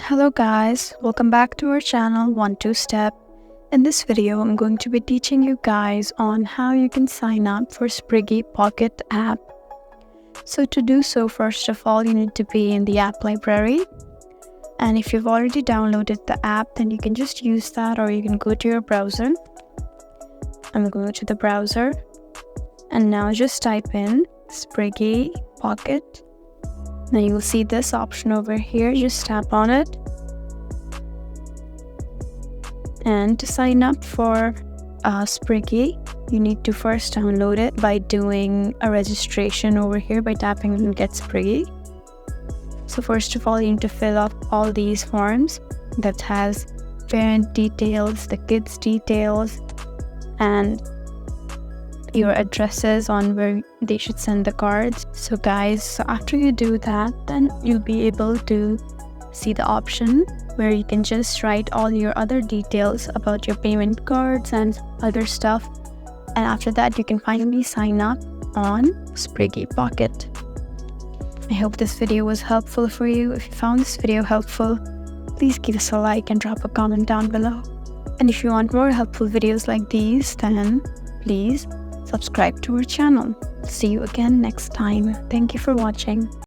Hello guys, welcome back to our channel 1-2-Step. In this video, I'm going to be teaching you guys on how you can sign up for Spriggy Pocket app. So to do so, first of all, you need to be in the app library. And if you've already downloaded the app, then you can just use that, or you can go to your browser. I'm going to the browser and now just type in Spriggy Pocket. Now you will see this option over here, just tap on it. And to sign up for Spriggy, you need to first download it by doing a registration over here by tapping on Get Spriggy. So first of all, you need to fill up all these forms that has parent details, the kids details, and your addresses on where they should send the cards. So guys, after you do that, then you'll be able to see the option where you can just write all your other details about your payment cards and other stuff. And after that, you can finally sign up on Spriggy Pocket. I hope this video was helpful for you. If you found this video helpful, please give us a like and drop a comment down below. And if you want more helpful videos like these, then please subscribe to our channel. See you again next time. Thank you for watching.